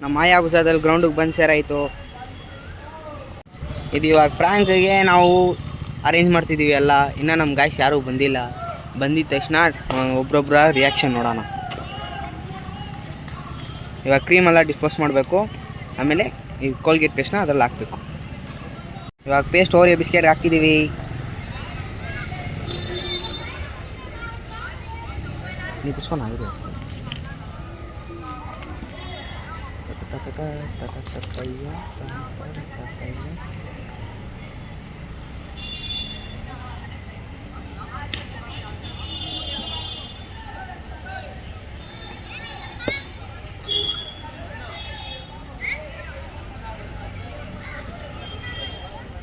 ನಮ್ಮ ಮಾಯಾಬುಜಾದಲ್ಲಿ ಗ್ರೌಂಡಿಗೆ ಬಂದು ಸೇರಾಯಿತು. ಇದು ಇವಾಗ ಪ್ರಾಂಕ್ಗೆ ನಾವು ಅರೇಂಜ್ ಮಾಡ್ತಿದ್ದೀವಿ ಎಲ್ಲ. ಇನ್ನೂ ನಮ್ಮ ಗಾಯ್ಸ್ ಯಾರೂ ಬಂದಿಲ್ಲ. ಬಂದಿದ್ದ ತಕ್ಷಣ ಒಬ್ರೊಬ್ಬರ ರಿಯಾಕ್ಷನ್ ನೋಡೋಣ. ಇವಾಗ ಕ್ರೀಮೆಲ್ಲ ಡಿಸ್ಪೋಸ್ ಮಾಡಬೇಕು. ಆಮೇಲೆ ಈ ಕೋಲ್ಗೇಟ್ ಪೇಸ್ಟ್ನ ಅದ್ರಲ್ಲಿ ಹಾಕಬೇಕು. ಇವಾಗ ಪೇಸ್ಟ್ ಓರಿಯೋ ಬಿಸ್ಕೆಟ್ಗೆ ಹಾಕಿದ್ದೀವಿ. ನೀವು ಕುಚ್ಕೊಂಡು ಆಗಿದೆ.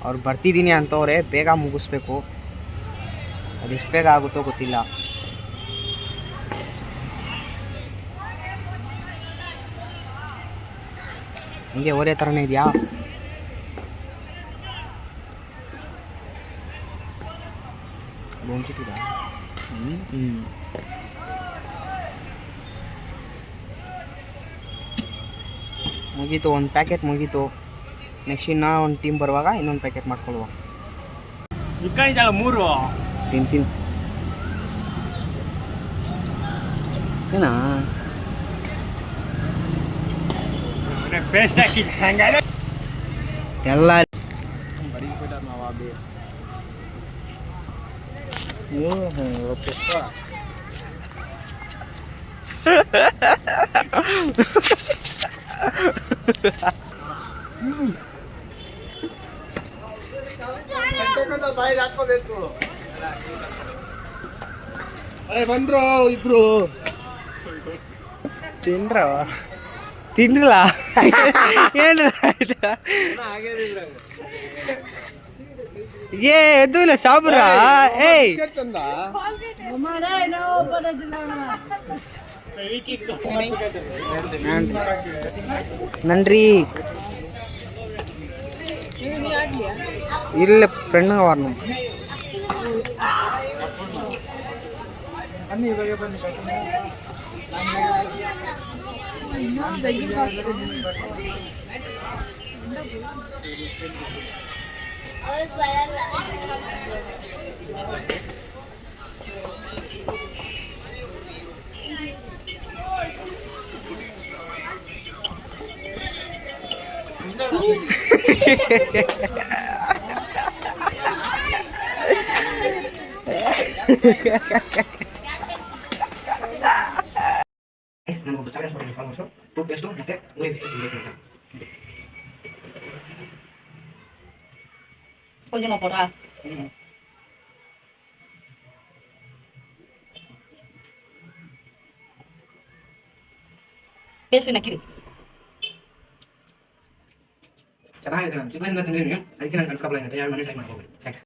ಅವ್ರು ಬರ್ತಿದ್ದೀನಿ ಅಂತವ್ರೆ, ಬೇಗ ಮುಗಿಸ್ಬೇಕು. ಅದೆಷ್ಟು ಬೇಗ ಆಗುತ್ತೋ ಗೊತ್ತಿಲ್ಲ. ಹಿಂಗೆ ಒರೇ ಥರನೇ ಇದೆಯಾ? ಬೋನ್ಚಿಟ್ಟಿದ ಮುಗೀತು. ಒಂದು ಪ್ಯಾಕೆಟ್ ಮುಗೀತು. ನೆಕ್ಸ್ಟ್ ಇನ್ನು ಒಂದು ಟೀಮ್ ಬರುವಾಗ ಇನ್ನೊಂದು ಪ್ಯಾಕೆಟ್ ಮಾಡ್ಕೊಳ್ಳುವ. ಮೂರು ತಿಂತೀನಿ ಏನಾ ಪೇಸ್ಟ್ ಹಾಕಿ ಎಲ್ಲ ಬಾಯಿಗೆ ಹಾಕೋಬೇಕು. ಬಂದ್ರು ಇಬ್ರು ತಿನ್ರಲ್ಲ ಏನು ಏ ಎದ್ದು ಇಲ್ಲ ಶಾಬ್ರ. ಏಯ್ ನನ್ರಿ ಇಲ್ಲ ಫ್ರೆಂಡ್ ವಾರ್ನು ನಮಗೊಬ್ಬ ಚಾಲೆಂಜ್ ಮಾಡಿದ್ವಿ ಫಾಲೋವರ್ಸು. ಟೂತ್ ಪೇಸ್ಟು ಮತ್ತು ಓರಿಯೋ ಬಿಸ್ಕೆಟ್ ತಿನ್ನಬೇಕು ಅಂತ. Último porra. Peso aquí. ಚೆನ್ನಾಗಿದೆ. ನಾನು ಚಿಕ್ಕ ವಯಸ್ಸಿಂದ ತಿಂದಿದ್ದೀನಿ, ಅದಕ್ಕೆ ನಾನು ಕಂಫರ್ಟಬಲ್ ಆಗಿದೆ. ಯಾರು ಮನೆ ಟ್ರೈ ಮಾಡ್ಬೋದು. ಥ್ಯಾಂಕ್ಸ್.